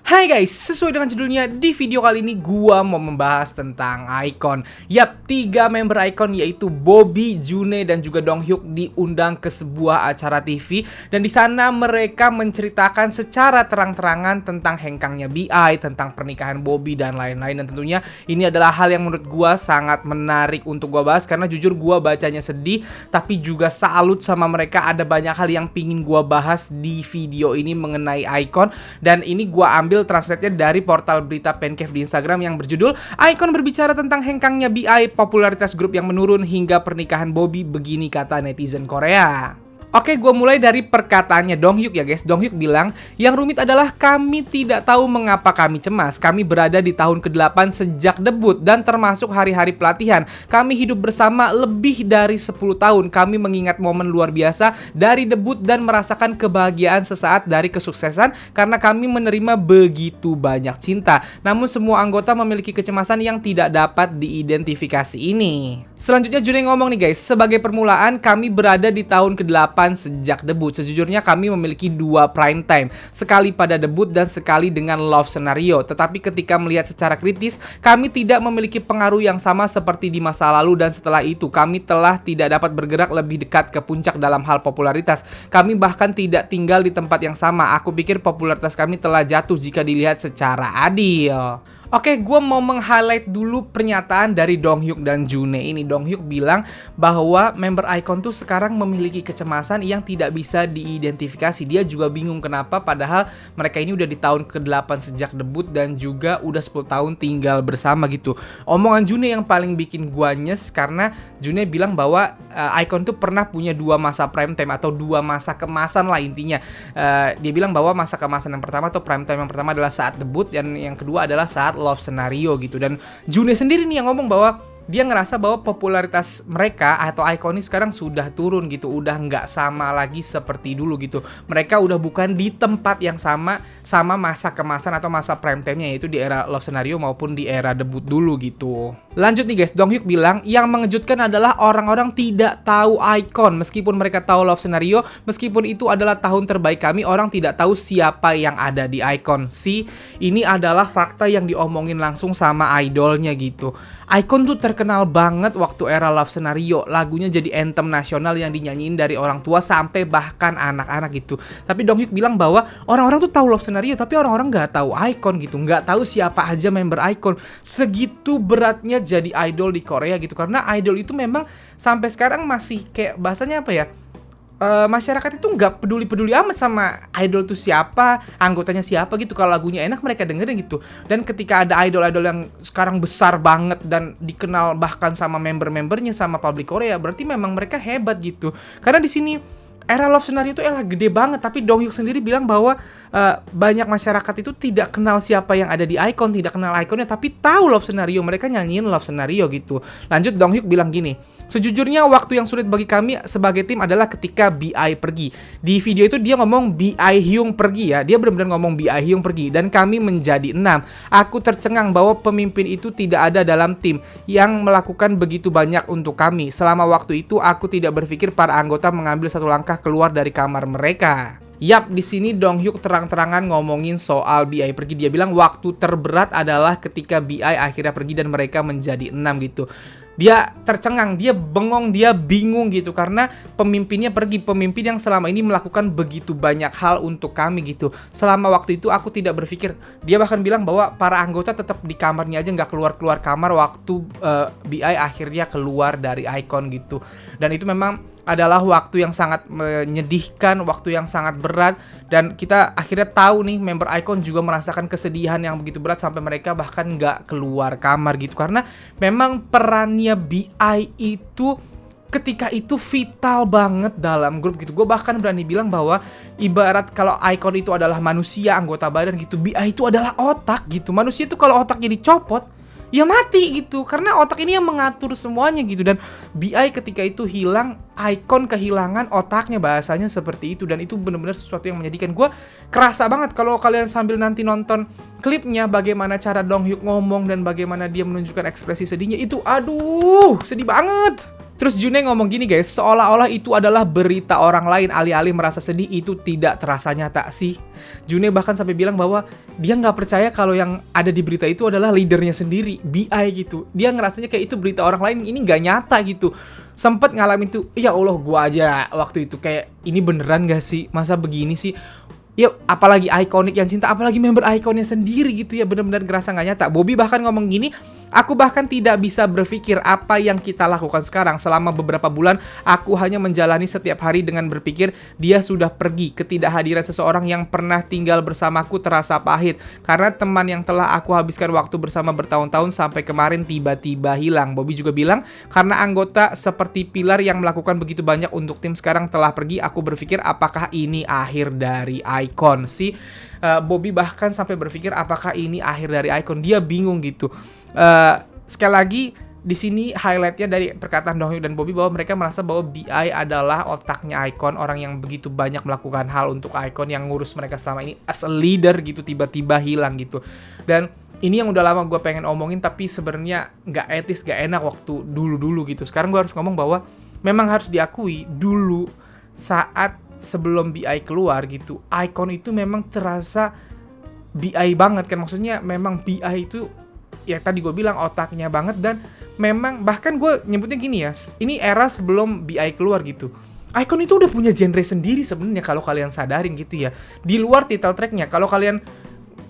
Hai guys, sesuai dengan judulnya, di video kali ini gua mau membahas tentang iKON. Yap, 3 member iKON yaitu Bobby, June, dan juga Donghyuk diundang ke sebuah acara TV. Dan di sana mereka menceritakan secara terang-terangan tentang hengkangnya BI, tentang pernikahan Bobby, dan lain-lain. Dan tentunya ini adalah hal yang menurut gua sangat menarik untuk gua bahas. Karena jujur gua bacanya sedih, tapi juga salut sama mereka. Ada banyak hal yang pingin gua bahas di video ini mengenai iKON. Dan ini gua ambil translate-nya dari portal berita Pencave di Instagram yang berjudul iKON berbicara tentang hengkangnya BI, popularitas grup yang menurun hingga pernikahan Bobby, begini kata netizen Korea. Oke, gue mulai dari perkataannya Donghyuk ya guys. Donghyuk bilang, yang rumit adalah kami tidak tahu mengapa kami cemas. Kami berada di tahun ke-8 sejak debut dan termasuk hari-hari pelatihan. Kami hidup bersama lebih dari 10 tahun. Kami mengingat momen luar biasa dari debut dan merasakan kebahagiaan sesaat dari kesuksesan karena kami menerima begitu banyak cinta. Namun semua anggota memiliki kecemasan yang tidak dapat diidentifikasi ini. Selanjutnya June ngomong nih guys, sebagai permulaan kami berada di tahun ke-8 sejak debut. Sejujurnya kami memiliki 2 prime time, sekali pada debut dan sekali dengan love scenario. Tetapi ketika melihat secara kritis, kami tidak memiliki pengaruh yang sama seperti di masa lalu, dan setelah itu kami telah tidak dapat bergerak lebih dekat ke puncak dalam hal popularitas. Kami bahkan tidak tinggal di tempat yang sama. Aku pikir popularitas kami telah jatuh jika dilihat secara adil. Oke, gue mau meng-highlight dulu pernyataan dari Donghyuk dan June ini. Donghyuk bilang bahwa member iKON tuh sekarang memiliki kecemasan yang tidak bisa diidentifikasi. Dia juga bingung kenapa padahal mereka ini udah di tahun ke-8 sejak debut dan juga udah 10 tahun tinggal bersama gitu. Omongan June yang paling bikin gue nyes karena June bilang bahwa iKON tuh pernah punya 2 masa prime time atau 2 masa kemasan lah intinya. Dia bilang bahwa masa kemasan yang pertama atau prime time yang pertama adalah saat debut dan yang kedua adalah saat love scenario gitu. Dan June sendiri nih yang ngomong bahwa dia ngerasa bahwa popularitas mereka atau iKON ini sekarang sudah turun gitu, udah nggak sama lagi seperti dulu gitu. Mereka udah bukan di tempat yang sama masa kemasan atau masa prime time-nya, yaitu di era love scenario maupun di era debut dulu gitu. Lanjut nih guys, Donghyuk bilang yang mengejutkan adalah orang-orang tidak tahu iKON meskipun mereka tahu love scenario, meskipun itu adalah tahun terbaik kami, orang tidak tahu siapa yang ada di iKON. Ini adalah fakta yang diomongin langsung sama idolnya gitu. iKON tuh terkenal banget waktu era love scenario. Lagunya jadi anthem nasional yang dinyanyiin dari orang tua sampai bahkan anak-anak gitu. Tapi Donghyuk bilang bahwa orang-orang tuh tahu love scenario tapi orang-orang nggak tahu iKON gitu. Nggak tahu siapa aja member iKON. Segitu beratnya jadi idol di Korea gitu. Karena idol itu memang sampai sekarang masih kayak bahasanya apa ya? Masyarakat itu nggak peduli-peduli amat sama idol tuh siapa, anggotanya siapa gitu. Kalau lagunya enak mereka dengerin gitu. Dan ketika ada idol-idol yang sekarang besar banget dan dikenal bahkan sama member-membernya, sama publik Korea, berarti memang mereka hebat gitu. Karena di sini era love scenario itu era gede banget, tapi Donghyuk sendiri bilang bahwa banyak masyarakat itu tidak kenal siapa yang ada di iKON, tidak kenal iKONnya, tapi tahu love scenario, mereka nyanyiin love scenario gitu. Lanjut Donghyuk bilang gini, sejujurnya waktu yang sulit bagi kami sebagai tim adalah ketika BI pergi. Di video itu dia ngomong BI Hyung pergi ya, dia benar-benar ngomong BI Hyung pergi dan kami menjadi 6. Aku tercengang bahwa pemimpin itu tidak ada dalam tim yang melakukan begitu banyak untuk kami. Selama waktu itu aku tidak berpikir para anggota mengambil satu langkah keluar dari kamar mereka. Yap, di sini Donghyuk terang-terangan ngomongin soal BI pergi. Dia bilang waktu terberat adalah ketika BI akhirnya pergi dan mereka menjadi 6 gitu. Dia tercengang, dia bengong, dia bingung gitu karena pemimpinnya pergi, pemimpin yang selama ini melakukan begitu banyak hal untuk kami gitu. Selama waktu itu aku tidak berpikir. Dia bahkan bilang bahwa para anggota tetap di kamarnya aja, nggak keluar-keluar kamar waktu BI akhirnya keluar dari iKON gitu. Dan itu memang adalah waktu yang sangat menyedihkan, waktu yang sangat berat, dan kita akhirnya tahu nih member iKON juga merasakan kesedihan yang begitu berat sampai mereka bahkan nggak keluar kamar gitu karena memang perannya BI itu ketika itu vital banget dalam grup gitu. Gue bahkan berani bilang bahwa ibarat kalau iKON itu adalah manusia, anggota badan gitu, BI itu adalah otak gitu. Manusia itu kalau otaknya dicopot ya mati gitu, karena otak ini yang mengatur semuanya gitu. Dan BI ketika itu hilang, iKON kehilangan otaknya, bahasanya seperti itu. Dan itu benar-benar sesuatu yang menyedihkan. Gue kerasa banget kalau kalian sambil nanti nonton klipnya, bagaimana cara Donghyuk ngomong dan bagaimana dia menunjukkan ekspresi sedihnya itu, aduh sedih banget. Terus June ngomong gini guys, seolah-olah itu adalah berita orang lain, alih-alih merasa sedih itu tidak terasa nyata sih. June bahkan sampai bilang bahwa dia nggak percaya kalau yang ada di berita itu adalah leadernya sendiri, BI gitu. Dia ngerasanya kayak itu berita orang lain, ini nggak nyata gitu. Sempet ngalamin tuh, ya Allah gua aja waktu itu kayak ini beneran gak sih? Masa begini sih? Ya apalagi ikonik yang cinta, apalagi member ikonnya sendiri gitu ya, bener-bener ngerasa gak nyata. Bobby bahkan ngomong gini, aku bahkan tidak bisa berpikir apa yang kita lakukan sekarang. Selama beberapa bulan, aku hanya menjalani setiap hari dengan berpikir dia sudah pergi. Ketidakhadiran seseorang yang pernah tinggal bersamaku terasa pahit. Karena teman yang telah aku habiskan waktu bersama bertahun-tahun sampai kemarin tiba-tiba hilang. Bobby juga bilang, karena anggota seperti Pilar yang melakukan begitu banyak untuk tim sekarang telah pergi, aku berpikir apakah ini akhir dari Icon sih. Bobby bahkan sampai berpikir apakah ini akhir dari Icon. Dia bingung gitu. Sekali lagi di sini highlightnya dari perkataan Donghyuk dan Bobby bahwa mereka merasa bahwa BI adalah otaknya Icon, orang yang begitu banyak melakukan hal untuk Icon, yang ngurus mereka selama ini as a leader gitu, tiba-tiba hilang gitu. Dan ini yang udah lama gue pengen omongin, tapi sebenarnya nggak etis, nggak enak waktu dulu-dulu gitu. Sekarang gue harus ngomong bahwa memang harus diakui dulu saat sebelum BI keluar gitu, Icon itu memang terasa BI banget kan. Maksudnya memang BI itu ya tadi gue bilang otaknya banget, dan memang bahkan gue nyebutnya gini ya, ini era sebelum BI keluar gitu. Icon itu udah punya genre sendiri sebenarnya kalau kalian sadarin gitu ya. Di luar title tracknya, kalau kalian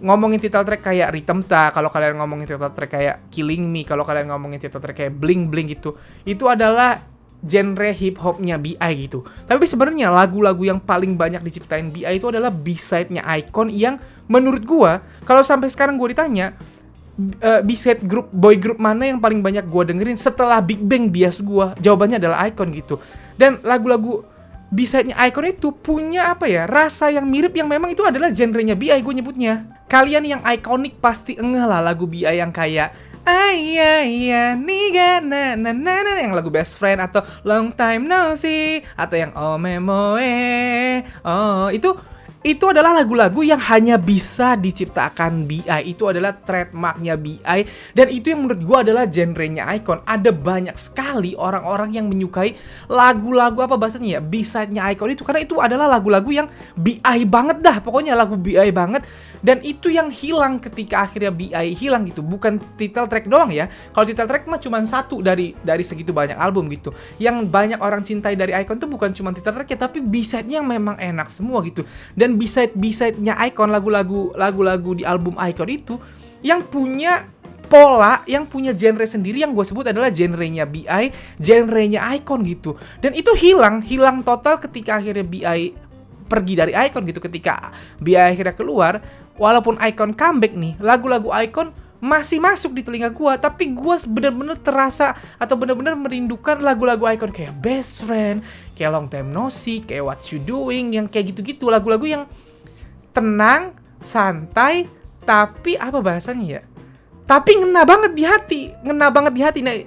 ngomongin title track kayak Rhythm Ta, kalau kalian ngomongin title track kayak Killing Me, kalau kalian ngomongin title track kayak Bling Bling gitu, itu adalah genre hip hopnya BI gitu. Tapi sebenarnya lagu-lagu yang paling banyak diciptain BI itu adalah B-side-nya Icon, yang menurut gua kalau sampai sekarang gua ditanya B-side grup boy group mana yang paling banyak gua dengerin setelah Big Bang bias gua, jawabannya adalah Icon gitu. Dan lagu-lagu B-side-nya Icon itu punya apa ya, rasa yang mirip, yang memang itu adalah genrenya BI gue nyebutnya. Kalian yang ikonik pasti ngeh lah lagu BI yang kayak Ayah niga na na na na, yang lagu Best Friend, atau Long Time No See, atau yang Oh Memoe. Oh, itu adalah lagu-lagu yang hanya bisa diciptakan BI. Itu adalah trademarknya BI, dan itu yang menurut gue adalah genrenya Icon. Ada banyak sekali orang-orang yang menyukai lagu-lagu apa bahasanya ya, B-side-nya Icon itu, karena itu adalah lagu-lagu yang BI banget dah, pokoknya lagu BI banget. Dan itu yang hilang ketika akhirnya BI hilang gitu. Bukan title track doang ya. Kalau title track mah cuma satu dari segitu banyak album gitu. Yang banyak orang cintai dari Icon tuh bukan cuma title track ya, tapi B-side-nya yang memang enak semua gitu. Dan B-side-nya Icon, lagu-lagu di album Icon itu yang punya pola, yang punya genre sendiri, yang gue sebut adalah genrenya BI, genrenya Icon gitu. Dan itu hilang total ketika akhirnya BI pergi dari Icon gitu. Ketika BI akhirnya keluar, walaupun Icon comeback nih, lagu-lagu Icon masih masuk di telinga gua, tapi gua bener-bener terasa atau bener-bener merindukan lagu-lagu Icon kayak Best Friend, kayak Long Time No See, kayak What You Doing, yang kayak gitu-gitu, lagu-lagu yang tenang, santai, tapi apa bahasanya ya? Tapi ngena banget di hati. Nah,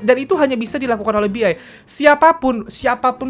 dan itu hanya bisa dilakukan oleh BI. Siapapun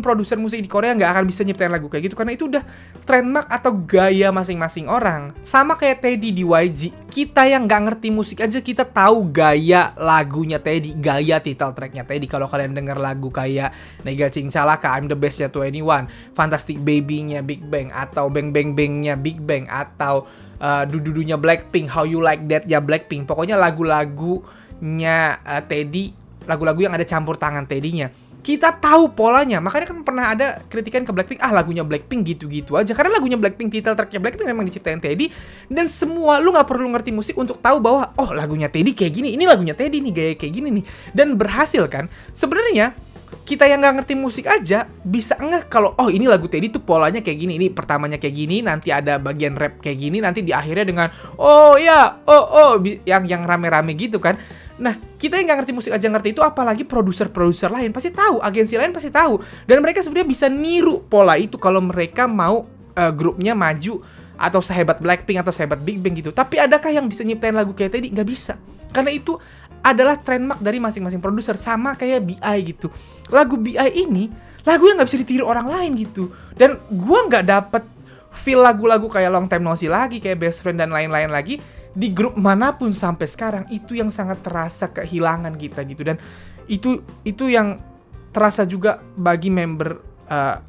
produser musik di Korea nggak akan bisa nyiptain lagu kayak gitu, karena itu udah trademark atau gaya masing-masing orang. Sama kayak Teddy di YG. Kita yang nggak ngerti musik aja kita tahu gaya lagunya Teddy, gaya title tracknya Teddy. Kalau kalian denger lagu kayak Nega Cingcalaka, I'm the Best-nya 21, Fantastic Baby-nya Big Bang, atau Bang Bang Bang-nya Big Bang, atau Dududunya Blackpink, How You Like That ya Blackpink. Pokoknya lagu-lagunya Teddy, lagu-lagu yang ada campur tangan Teddy-nya, kita tahu polanya. Makanya kan pernah ada kritikan ke Blackpink, lagunya Blackpink gitu-gitu aja. Karena lagunya Blackpink, title tracknya Blackpink memang diciptain Teddy. Dan semua, lu gak perlu ngerti musik untuk tahu bahwa oh lagunya Teddy kayak gini, ini lagunya Teddy nih, gaya kayak gini nih. Dan berhasil kan. Sebenarnya kita yang nggak ngerti musik aja bisa ngeh kalau oh ini lagu Teddy tuh polanya kayak gini, ini pertamanya kayak gini, nanti ada bagian rap kayak gini, nanti di akhirnya dengan oh ya yang rame-rame gitu kan. Nah, kita yang nggak ngerti musik aja ngerti itu, apalagi produser-produser lain pasti tahu, agensi lain pasti tahu, dan mereka sebenarnya bisa niru pola itu kalau mereka mau grupnya maju atau sehebat Blackpink atau sehebat Big Bang gitu. Tapi adakah yang bisa nyiptain lagu kayak Teddy? Nggak bisa, karena itu adalah trademark dari masing-masing produser. Sama kayak BI gitu. Lagu BI ini lagu yang nggak bisa ditiru orang lain gitu. Dan gua nggak dapet feel lagu-lagu kayak Long Time No See lagi, kayak Best Friend dan lain-lain lagi di grup manapun sampai sekarang. Itu yang sangat terasa kehilangan kita gitu. Dan itu yang terasa juga bagi member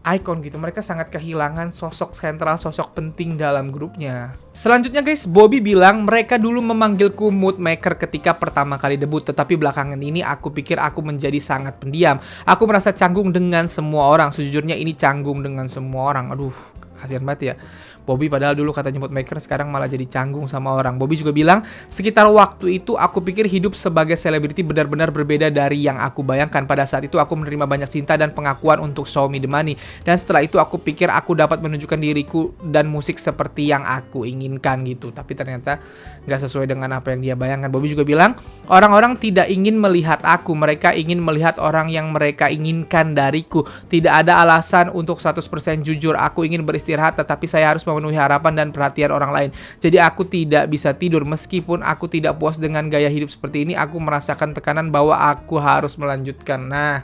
iKON gitu. Mereka sangat kehilangan sosok sentral, sosok penting dalam grupnya. Selanjutnya guys, Bobby bilang mereka dulu memanggilku mood maker ketika pertama kali debut, tetapi belakangan ini aku pikir aku menjadi sangat pendiam. Aku merasa canggung dengan semua orang. Sejujurnya ini canggung dengan semua orang. Aduh, kasihan banget ya. Bobby padahal dulu katanya mood maker, sekarang malah jadi canggung sama orang. Bobby juga bilang, sekitar waktu itu aku pikir hidup sebagai selebriti benar-benar berbeda dari yang aku bayangkan. Pada saat itu aku menerima banyak cinta dan pengakuan untuk show me the money. Dan setelah itu aku pikir aku dapat menunjukkan diriku dan musik seperti yang aku inginkan gitu. Tapi ternyata nggak sesuai dengan apa yang dia bayangkan. Bobby juga bilang, orang-orang tidak ingin melihat aku. Mereka ingin melihat orang yang mereka inginkan dariku. Tidak ada alasan untuk 100% jujur. Aku ingin beristirahat, tetapi saya harus memenuhi harapan dan perhatian orang lain. Jadi aku tidak bisa tidur. Meskipun aku tidak puas dengan gaya hidup seperti ini, aku merasakan tekanan bahwa aku harus melanjutkan. Nah,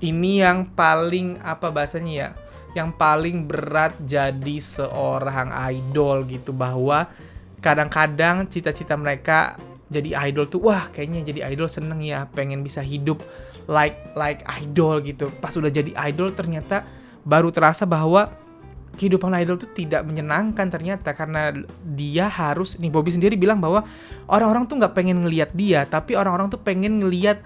ini yang paling apa bahasanya ya? Yang paling berat jadi seorang idol gitu, bahwa kadang-kadang cita-cita mereka jadi idol tuh, wah kayaknya jadi idol seneng ya, pengen bisa hidup like idol gitu. Pas udah jadi idol ternyata baru terasa bahwa kehidupan idol tuh tidak menyenangkan ternyata, karena dia harus, nih Bobby sendiri bilang bahwa orang-orang tuh nggak pengen ngelihat dia, tapi orang-orang tuh pengen ngelihat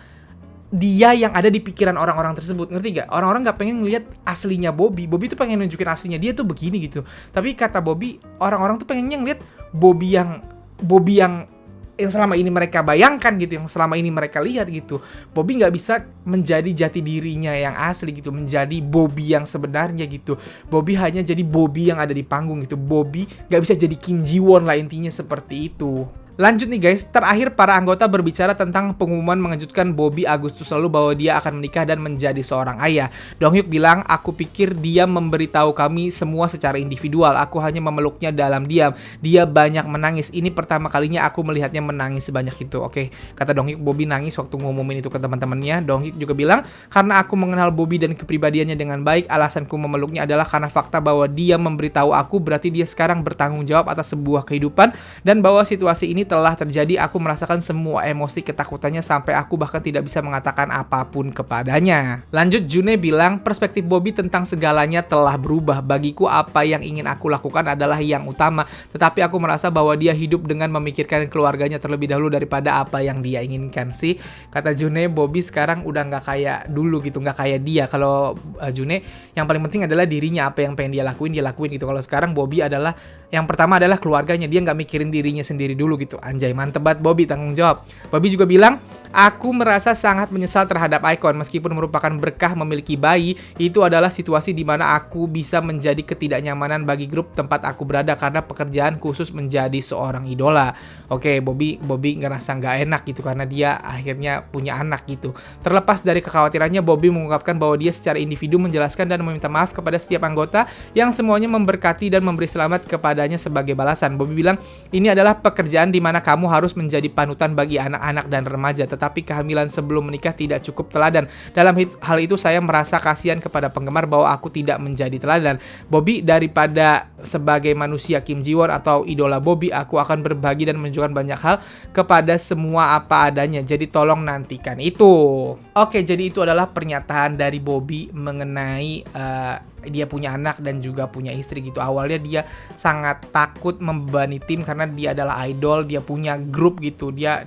dia yang ada di pikiran orang-orang tersebut. Ngerti gak? Orang-orang nggak pengen ngelihat aslinya Bobby. Bobby tuh pengen nunjukin aslinya dia tuh begini gitu. Tapi kata Bobby, orang-orang tuh pengennya ngelihat Bobby yang selama ini mereka bayangkan gitu, yang selama ini mereka lihat gitu. Bobby nggak bisa menjadi jati dirinya yang asli gitu, menjadi Bobby yang sebenarnya gitu. Bobby hanya jadi Bobby yang ada di panggung gitu. Bobby nggak bisa jadi Kim Ji Won lah, intinya seperti itu. Lanjut nih guys, terakhir para anggota berbicara tentang pengumuman mengejutkan Bobby Agustus lalu bahwa dia akan menikah dan menjadi seorang ayah. Donghyuk bilang, aku pikir dia memberitahu kami semua secara individual, aku hanya memeluknya dalam diam. Dia banyak menangis, ini pertama kalinya aku melihatnya menangis sebanyak itu. Oke, kata Donghyuk, Bobby nangis waktu ngumumin itu ke teman-temannya. Donghyuk juga bilang, karena aku mengenal Bobby dan kepribadiannya dengan baik, alasanku memeluknya adalah karena fakta bahwa dia memberitahu aku, berarti dia sekarang bertanggung jawab atas sebuah kehidupan, dan bahwa situasi ini telah terjadi. Aku merasakan semua emosi ketakutannya sampai aku bahkan tidak bisa mengatakan apapun kepadanya. Lanjut, June bilang perspektif Bobby tentang segalanya telah berubah. Bagiku apa yang ingin aku lakukan adalah yang utama, tetapi aku merasa bahwa dia hidup dengan memikirkan keluarganya terlebih dahulu daripada apa yang dia inginkan. Sih, kata June, Bobby sekarang udah nggak kayak dulu gitu, nggak kayak dia. Kalau June yang paling penting adalah dirinya, apa yang pengen dia lakuin gitu. Kalau sekarang Bobby adalah yang pertama adalah keluarganya, dia nggak mikirin dirinya sendiri dulu gitu. Anjay, mantep banget Bobby, tanggung jawab. Bobby juga bilang, aku merasa sangat menyesal terhadap iKON. Meskipun merupakan berkah memiliki bayi, itu adalah situasi di mana aku bisa menjadi ketidaknyamanan bagi grup tempat aku berada karena pekerjaan khusus menjadi seorang idola. Oke, Bobby ngerasa nggak enak gitu karena dia akhirnya punya anak gitu. Terlepas dari kekhawatirannya, Bobby mengungkapkan bahwa dia secara individu menjelaskan dan meminta maaf kepada setiap anggota yang semuanya memberkati dan memberi selamat kepadanya sebagai balasan. Bobby bilang, ini adalah pekerjaan di mana kamu harus menjadi panutan bagi anak-anak dan remaja, tetapi kehamilan sebelum menikah tidak cukup teladan. Dalam hal itu saya merasa kasihan kepada penggemar bahwa aku tidak menjadi teladan. Bobby, daripada sebagai manusia Kim Ji Won atau idola Bobby, aku akan berbagi dan menunjukkan banyak hal kepada semua apa adanya. Jadi tolong nantikan itu. Oke, jadi itu adalah pernyataan dari Bobby mengenai dia punya anak dan juga punya istri gitu. Awalnya dia sangat takut membebani tim karena dia adalah idol, dia punya grup gitu. Dia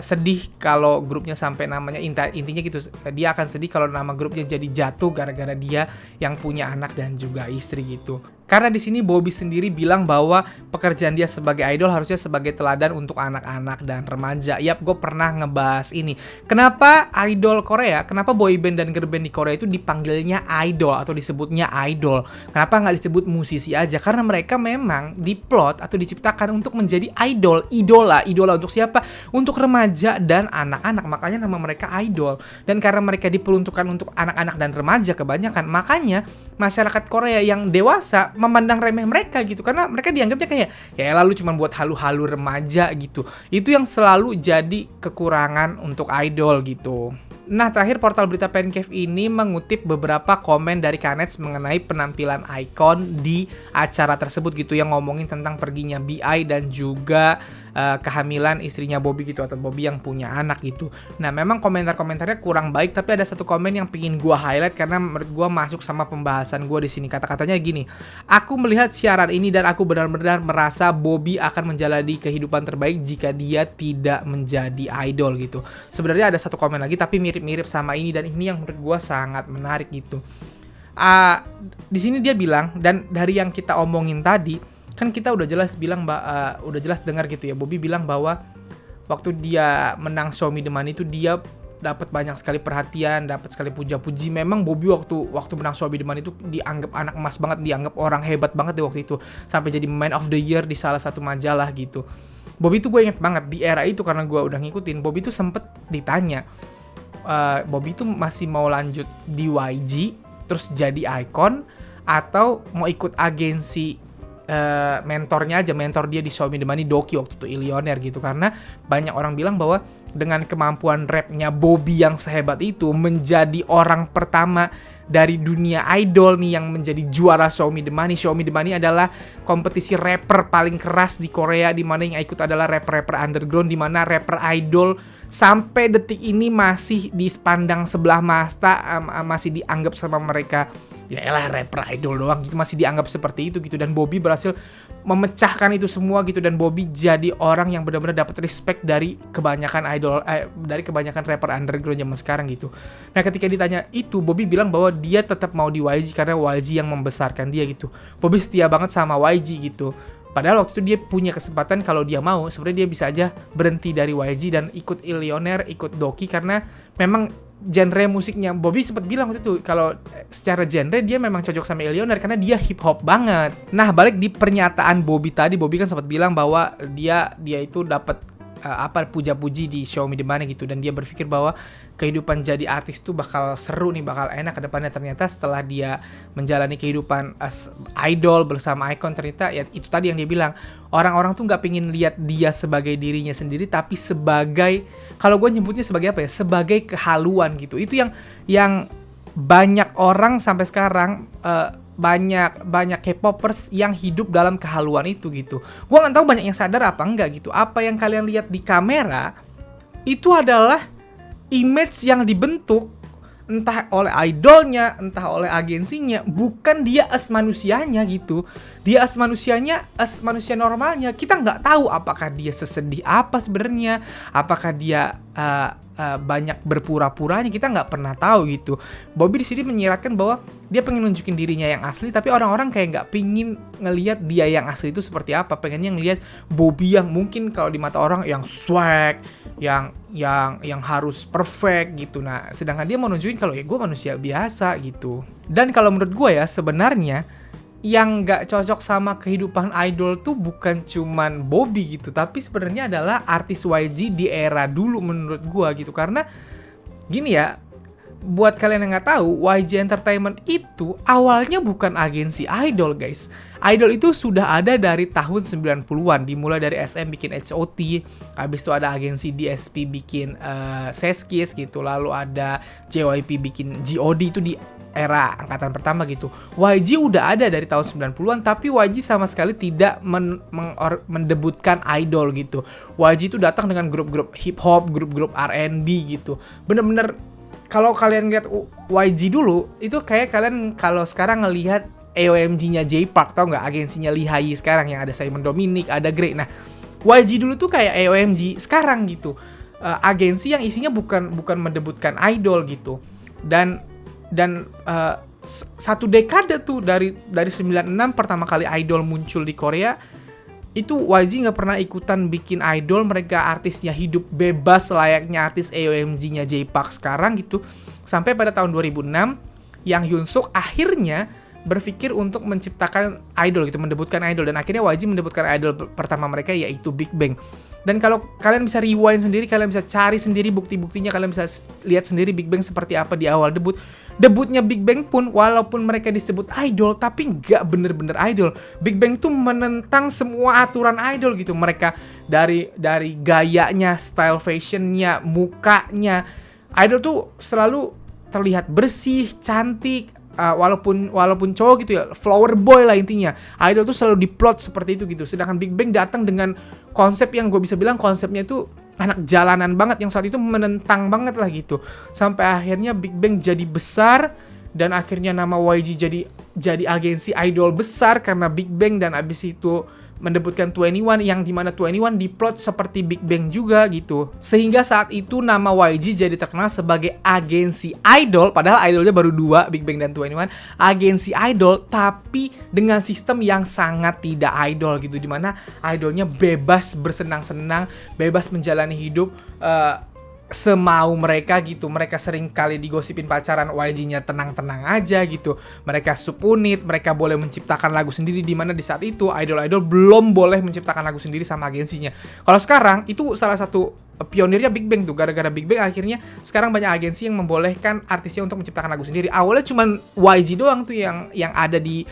sedih kalau grupnya sampai namanya intinya gitu. Dia akan sedih kalau nama grupnya jadi jatuh gara-gara dia yang punya anak dan juga istri gitu. Karena di sini Bobby sendiri bilang bahwa pekerjaan dia sebagai idol harusnya sebagai teladan untuk anak-anak dan remaja. Yap, gue pernah ngebahas ini. Kenapa idol Korea, kenapa boyband dan girl band di Korea itu dipanggilnya idol atau disebutnya idol? Kenapa nggak disebut musisi aja? Karena mereka memang diplot atau diciptakan untuk menjadi idol, idola untuk siapa? Untuk remaja dan anak-anak. Makanya nama mereka idol. Dan karena mereka diperuntukkan untuk anak-anak dan remaja kebanyakan, makanya masyarakat Korea yang dewasa memandang remeh mereka gitu, karena mereka dianggapnya kayak ya lalu cuma buat halu-halu remaja gitu. Itu yang selalu jadi kekurangan untuk idol gitu. Nah, terakhir portal berita Pancave ini mengutip beberapa komen dari Kanets mengenai penampilan iKON di acara tersebut gitu, yang ngomongin tentang perginya BI dan juga kehamilan istrinya Bobby gitu, atau Bobby yang punya anak gitu. Nah memang komentar-komentarnya kurang baik, tapi ada satu komen yang pingin gue highlight karena menurut gue masuk sama pembahasan gue di sini. Kata-katanya gini, aku melihat siaran ini dan aku benar-benar merasa Bobby akan menjalani kehidupan terbaik jika dia tidak menjadi idol gitu. Sebenarnya ada satu komen lagi tapi mirip-mirip sama ini, dan ini yang menurut gue sangat menarik gitu. Di sini dia bilang, dan dari yang kita omongin tadi kan kita udah jelas bilang udah jelas dengar gitu ya, Bobby bilang bahwa waktu dia menang Show Me The Money itu dia dapat banyak sekali perhatian, dapat sekali puja-puji. Memang Bobby waktu menang Show Me The Money itu dianggap anak emas banget, dianggap orang hebat banget di waktu itu, sampai jadi Man of the Year di salah satu majalah gitu. Bobby itu gue inget banget di era itu, karena gue udah ngikutin. Bobby itu sempet ditanya, Bobby itu masih mau lanjut di YG terus jadi icon, atau mau ikut agensi mentornya aja, mentor dia di Show Me The Money, Doki waktu itu Illionaire gitu. Karena banyak orang bilang bahwa dengan kemampuan rapnya Bobby yang sehebat itu, menjadi orang pertama dari dunia idol nih yang menjadi juara Show Me The Money. Show Me The Money adalah kompetisi rapper paling keras di Korea, di mana yang ikut adalah rapper-rapper underground, di mana rapper idol sampai detik ini masih dipandang sebelah mata, masih dianggap sama mereka, ya elah rapper idol doang gitu, masih dianggap seperti itu gitu. Dan Bobby berhasil memecahkan itu semua gitu, dan Bobby jadi orang yang benar-benar dapat respect dari kebanyakan idol, dari kebanyakan rapper underground zaman sekarang gitu. Nah ketika ditanya itu, Bobby bilang bahwa dia tetap mau di YG karena YG yang membesarkan dia gitu. Bobby setia banget sama YG gitu. Padahal waktu itu dia punya kesempatan, kalau dia mau sebenarnya dia bisa aja berhenti dari YG dan ikut Illionaire, ikut Doki, karena memang genre musiknya Bobby sempat bilang waktu itu kalau secara genre dia memang cocok sama Illionaire karena dia hip hop banget. Nah balik di pernyataan Bobby tadi, Bobby kan sempat bilang bahwa dia itu dapat puja-puji di Show Me The Money gitu, dan dia berpikir bahwa kehidupan jadi artis tuh bakal seru nih, bakal enak ke depannya. Ternyata setelah dia menjalani kehidupan as idol bersama icon, ternyata ya itu tadi yang dia bilang, orang-orang tuh nggak pengen lihat dia sebagai dirinya sendiri, tapi sebagai, kalau gue nyebutnya sebagai apa ya, sebagai kehaluan gitu. Itu yang banyak orang sampai sekarang, banyak K-popers yang hidup dalam kehaluan itu gitu. Gua nggak tahu banyak yang sadar apa enggak gitu. Apa yang kalian lihat di kamera itu adalah image yang dibentuk entah oleh idolnya, entah oleh agensinya, bukan dia as manusianya gitu. Dia as manusianya, as manusia normalnya. Kita nggak tahu apakah dia sesedih apa sebenarnya, apakah dia banyak berpura-puranya, kita nggak pernah tahu gitu. Bobby di sini menyiratkan bahwa dia pengen nunjukin dirinya yang asli, tapi orang-orang kayak nggak pingin ngelihat dia yang asli itu seperti apa. Pengennya ngelihat Bobby yang mungkin kalau di mata orang yang swag, yang harus perfect gitu. Nah, sedangkan dia mau nunjukin kalau ya gue manusia biasa gitu. Dan kalau menurut gue ya, sebenarnya yang nggak cocok sama kehidupan idol tuh bukan cuman Bobby gitu, tapi sebenarnya adalah artis YG di era dulu menurut gua gitu. Karena gini ya, buat kalian yang nggak tahu, YG Entertainment itu awalnya bukan agensi idol guys. Idol itu sudah ada dari tahun 90-an, dimulai dari SM bikin HOT, habis itu ada agensi DSP bikin Seskis gitu, lalu ada JYP bikin GOD itu di era angkatan pertama gitu. YG udah ada dari tahun 90-an, tapi YG sama sekali tidak mendebutkan idol gitu. YG itu datang dengan grup-grup hip hop, grup-grup R&B gitu. Bener-bener kalau kalian lihat YG dulu, itu kayak kalian kalau sekarang ngelihat AOMG-nya J-Park, tau nggak, agensinya Lee Hai sekarang yang ada Simon Dominic, ada Grey. Nah, YG dulu tuh kayak AOMG sekarang gitu. Agensi yang isinya bukan mendebutkan idol gitu. Dan satu dekade tuh dari 96 pertama kali idol muncul di Korea, itu YG nggak pernah ikutan bikin idol. Mereka artisnya hidup bebas layaknya artis AOMG-nya J-Park sekarang gitu. Sampai pada tahun 2006 yang Hyunsuk akhirnya berpikir untuk menciptakan idol gitu, mendebutkan idol, dan akhirnya YG mendebutkan idol pertama mereka yaitu Big Bang. Dan kalau kalian bisa rewind sendiri, kalian bisa cari sendiri bukti-buktinya, kalian bisa lihat sendiri Big Bang seperti apa di awal debut. Debutnya Big Bang pun walaupun mereka disebut idol, tapi nggak bener-bener idol. Big Bang tuh menentang semua aturan idol gitu. Mereka dari gayanya, style fashionnya, mukanya, idol tuh selalu terlihat bersih, cantik. Walaupun cowok gitu ya, flower boy lah intinya. Idol tuh selalu diplot seperti itu gitu. Sedangkan Big Bang datang dengan konsep yang gue bisa bilang konsepnya itu anak jalanan banget, yang saat itu menentang banget lah gitu. Sampai akhirnya Big Bang jadi besar, dan akhirnya nama YG jadi agensi idol besar karena Big Bang, dan abis itu mendebutkan 21 yang dimana 21 diplot seperti Big Bang juga gitu. Sehingga saat itu nama YG jadi terkenal sebagai agensi idol, padahal idolnya baru 2, Big Bang dan 21. Agensi idol tapi dengan sistem yang sangat tidak idol gitu, dimana idolnya bebas bersenang-senang, bebas menjalani hidup semau mereka gitu. Mereka sering kali digosipin pacaran, YG-nya tenang-tenang aja gitu. Mereka subunit, mereka boleh menciptakan lagu sendiri, di mana di saat itu idol-idol belum boleh menciptakan lagu sendiri sama agensinya. Kalau sekarang itu salah satu pionirnya Big Bang tuh. Gara-gara Big Bang akhirnya sekarang banyak agensi yang membolehkan artisnya untuk menciptakan lagu sendiri. Awalnya cuman YG doang tuh yang ada di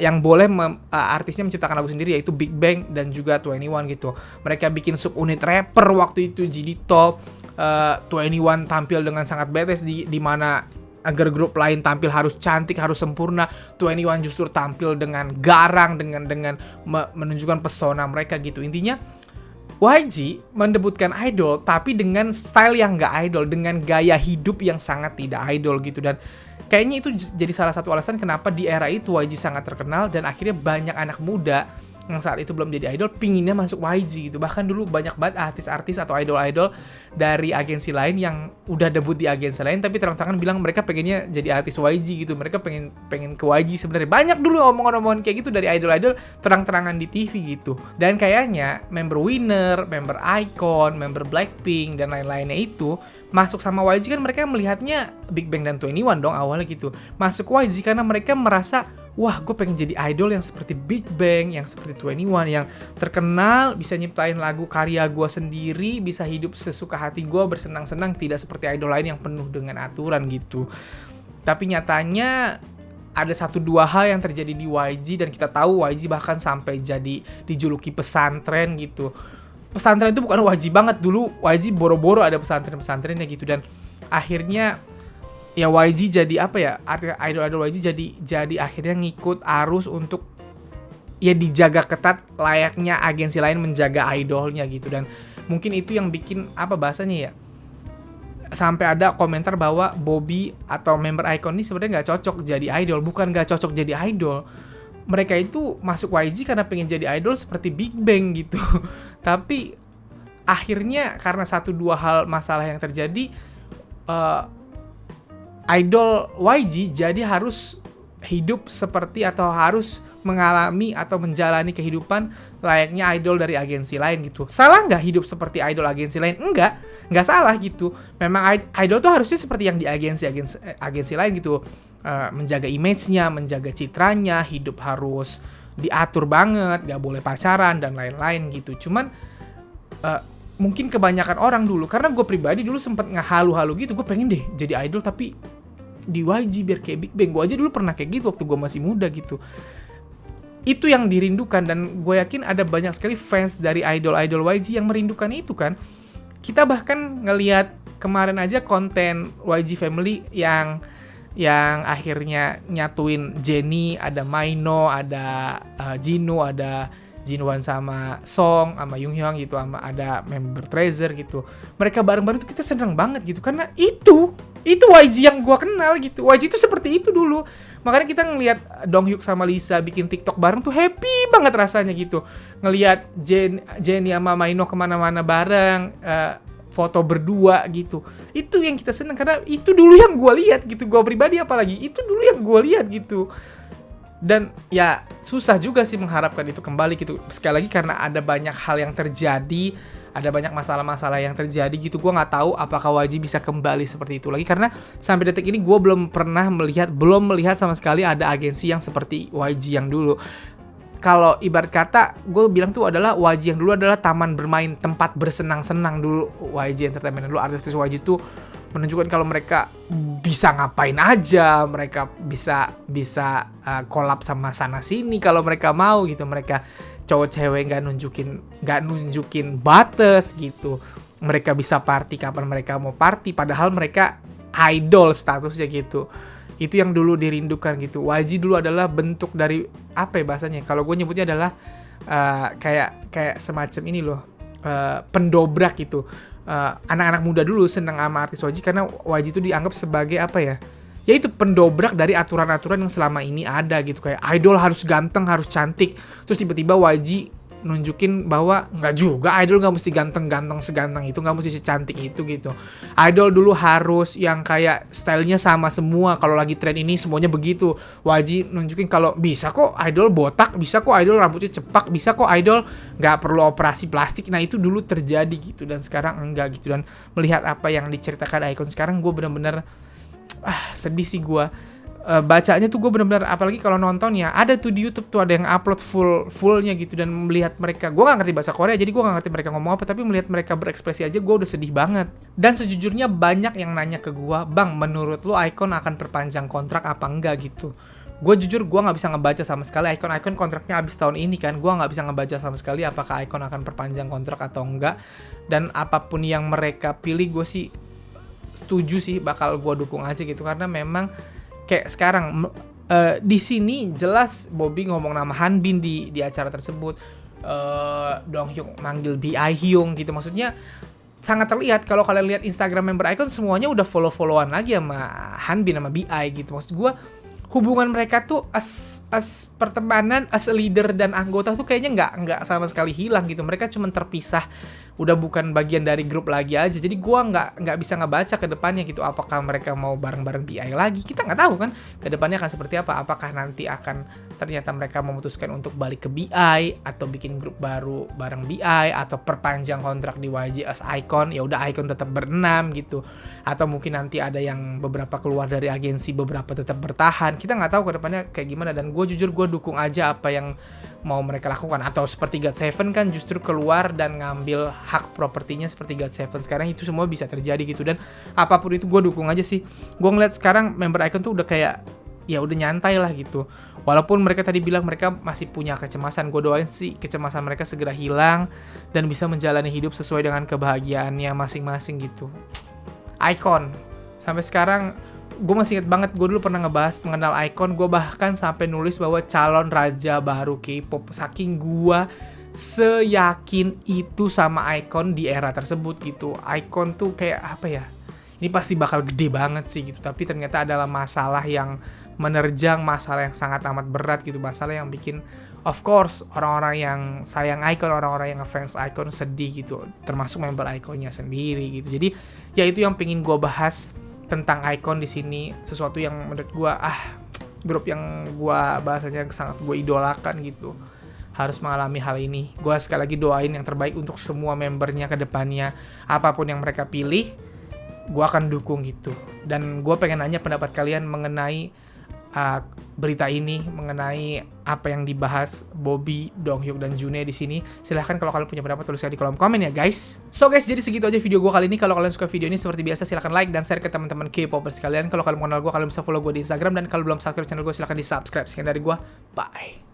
yang boleh artisnya menciptakan lagu sendiri, yaitu Big Bang dan juga 21 gitu. Mereka bikin subunit rapper waktu itu, GD Top. 21 tampil dengan sangat badass di mana agar grup lain tampil harus cantik, harus sempurna, 21 justru tampil dengan garang, dengan menunjukkan pesona mereka gitu. Intinya YG mendebutkan idol tapi dengan style yang gak idol, dengan gaya hidup yang sangat tidak idol gitu. Dan kayaknya itu jadi salah satu alasan kenapa di era itu YG sangat terkenal, dan akhirnya banyak anak muda yang saat itu belum jadi idol pinginnya masuk YG gitu. Bahkan dulu banyak banget artis-artis atau idol-idol dari agensi lain yang udah debut di agensi lain tapi terang-terangan bilang mereka pengennya jadi artis YG gitu. Mereka pengen ke YG sebenarnya. Banyak dulu omongan-omongan kayak gitu dari idol-idol terang-terangan di TV gitu. Dan kayaknya member Winner, member iKON, member Blackpink dan lain-lainnya itu masuk sama YG kan mereka melihatnya Big Bang dan 21 dong awalnya gitu. Masuk YG karena mereka merasa, wah, gue pengen jadi idol yang seperti Big Bang, yang seperti 21, yang terkenal, bisa nyiptain lagu karya gue sendiri, bisa hidup sesuka hati gue, bersenang-senang, tidak seperti idol lain yang penuh dengan aturan gitu. Tapi nyatanya ada 1-2 hal yang terjadi di YG, dan kita tahu YG bahkan sampai jadi dijuluki pesantren gitu. Pesantren itu bukan YG banget, dulu YG boro-boro ada pesantren-pesantrennya gitu, dan akhirnya ya YG jadi apa ya, idol-idol YG jadi akhirnya ngikut arus untuk ya dijaga ketat layaknya agensi lain menjaga idolnya gitu. Dan mungkin itu yang bikin apa bahasanya ya, sampai ada komentar bahwa Bobby atau member iKON ini sebenarnya nggak cocok jadi idol. Bukan nggak cocok jadi idol, mereka itu masuk YG karena pengen jadi idol seperti Big Bang gitu. Tapi akhirnya karena 1-2 hal masalah yang terjadi, idol YG jadi harus hidup seperti atau harus mengalami atau menjalani kehidupan layaknya idol dari agensi lain gitu. Salah nggak hidup seperti idol agensi lain? Nggak salah gitu. Memang idol tuh harusnya seperti yang di agensi lain gitu. Menjaga image-nya, menjaga citranya, hidup harus diatur banget, nggak boleh pacaran dan lain-lain gitu. Cuman mungkin kebanyakan orang dulu, karena gue pribadi dulu sempet ngehalu-halu gitu, gue pengen deh jadi idol tapi di YG biar kayak Big Bang. Gue aja dulu pernah kayak gitu waktu gue masih muda gitu. Itu yang dirindukan, dan gue yakin ada banyak sekali fans dari idol-idol YG yang merindukan itu kan. Kita bahkan ngelihat kemarin aja konten YG Family yang akhirnya nyatuin Jennie, ada Maino, ada Jinu, ada Jinwon sama Song, sama Yoonhyung gitu, sama ada member Treasure gitu. Mereka bareng-bareng tuh kita seneng banget gitu, karena itu YG yang gua kenal gitu. YG itu seperti itu dulu. Makanya kita ngelihat Donghyuk sama Lisa bikin TikTok bareng tuh happy banget rasanya gitu. Ngelihat Jennie sama Maino kemana-mana bareng, foto berdua gitu. Itu yang kita seneng, karena itu dulu yang gua lihat gitu. Gua pribadi apalagi, itu dulu yang gua lihat gitu. Dan ya susah juga sih mengharapkan itu kembali gitu. Sekali lagi karena ada banyak hal yang terjadi, ada banyak masalah-masalah yang terjadi gitu. Gue nggak tahu apakah YG bisa kembali seperti itu lagi, karena sampai detik ini gue belum melihat sama sekali ada agensi yang seperti YG yang dulu. Kalau ibarat kata gue bilang tuh adalah YG yang dulu adalah taman bermain, tempat bersenang-senang dulu. YG Entertainment dulu, artis YG tuh menunjukkan kalau mereka bisa ngapain aja, mereka bisa collab sama sana sini kalau mereka mau gitu. Mereka cowok cewek nggak nunjukin batas gitu. Mereka bisa party kapan mereka mau party, padahal mereka idol statusnya gitu. Itu yang dulu dirindukan gitu. YG dulu adalah bentuk dari apa ya bahasanya? Kalau gue nyebutnya adalah kayak semacam ini loh, pendobrak gitu. Anak-anak muda dulu seneng sama artis YG karena YG itu dianggap sebagai apa ya? Ya itu pendobrak dari aturan-aturan yang selama ini ada gitu, kayak idol harus ganteng, harus cantik. Terus tiba-tiba YG nunjukin bahwa nggak juga, idol nggak mesti ganteng-ganteng seganteng itu, nggak mesti secantik itu gitu. Idol dulu harus yang kayak stylenya sama semua, kalau lagi tren ini semuanya begitu. YG nunjukin kalau bisa kok idol botak, bisa kok idol rambutnya cepak, bisa kok idol nggak perlu operasi plastik. Nah itu dulu terjadi gitu, dan sekarang enggak gitu. Dan melihat apa yang diceritakan iKON sekarang, gue bener-bener sedih sih gue. Bacanya tuh gue bener-bener, apalagi kalau nonton ya, ada tuh di YouTube tuh ada yang upload fullnya gitu, dan melihat mereka, gue gak ngerti bahasa Korea jadi gue gak ngerti mereka ngomong apa, tapi melihat mereka berekspresi aja gue udah sedih banget. Dan sejujurnya banyak yang nanya ke gue, bang menurut lu iKON akan perpanjang kontrak apa enggak gitu. Gue jujur gue nggak bisa ngebaca sama sekali, iKON kontraknya habis tahun ini kan, gue nggak bisa ngebaca sama sekali apakah iKON akan perpanjang kontrak atau enggak. Dan apapun yang mereka pilih gue sih setuju sih, bakal gue dukung aja gitu, karena memang kayak sekarang di sini jelas Bobby ngomong nama Hanbin di acara tersebut, Donghyuk manggil BI Hyung gitu, maksudnya sangat terlihat kalau kalian lihat Instagram member iKON semuanya udah follow-followan lagi sama Hanbin sama BI gitu. Maksud gue hubungan mereka tuh as pertemanan, as leader dan anggota tuh kayaknya nggak sama sekali hilang gitu. Mereka cuma terpisah, udah bukan bagian dari grup lagi aja. Jadi gua nggak bisa ngebaca ke depannya gitu, apakah mereka mau bareng-bareng BI lagi, kita nggak tahu kan ke depannya akan seperti apa. Apakah nanti akan ternyata mereka memutuskan untuk balik ke BI, atau bikin grup baru bareng BI, atau perpanjang kontrak di YG as iKON, ya udah iKON tetap berenam gitu. Atau mungkin nanti ada yang beberapa keluar dari agensi, beberapa tetap bertahan. Kita nggak tahu ke depannya kayak gimana, dan gue jujur gue dukung aja apa yang mau mereka lakukan. Atau seperti GOT7 kan justru keluar dan ngambil hak propertinya seperti GOT7 sekarang, itu semua bisa terjadi gitu. Dan apapun itu gue dukung aja sih. Gue ngeliat sekarang member iKON tuh udah kayak ya udah nyantai lah gitu. Walaupun mereka tadi bilang mereka masih punya kecemasan, gue doain sih kecemasan mereka segera hilang dan bisa menjalani hidup sesuai dengan kebahagiaannya masing-masing gitu. iKON sampai sekarang gue masih inget banget, gue dulu pernah ngebahas mengenal iKON, gue bahkan sampai nulis bahwa calon raja baru K-pop, saking gue seyakin itu sama iKON di era tersebut gitu. iKON tuh kayak apa ya, ini pasti bakal gede banget sih gitu, tapi ternyata adalah masalah yang menerjang, masalah yang sangat amat berat gitu, masalah yang bikin of course orang-orang yang sayang iKON, orang-orang yang ngefans iKON sedih gitu, termasuk member iKON-nya sendiri gitu. Jadi ya itu yang pengen gue bahas tentang iKON di sini, sesuatu yang menurut gue grup yang gue bahasanya sangat gue idolakan gitu, harus mengalami hal ini. Gue sekali lagi doain yang terbaik untuk semua membernya ke depannya, apapun yang mereka pilih gue akan dukung gitu. Dan gue pengen nanya pendapat kalian mengenai berita ini, mengenai apa yang dibahas Bobby, Donghyuk, dan June di sini. Silahkan kalau kalian punya pendapat tuliskan di kolom komen ya guys. So guys, jadi segitu aja video gue kali ini. Kalau kalian suka video ini seperti biasa silahkan like dan share ke teman-teman K-popers sekalian. Kalau kalian mengenal gue, kalian bisa follow gue di Instagram, dan kalau belum subscribe channel gue silahkan di subscribe. Sekian dari gue, bye.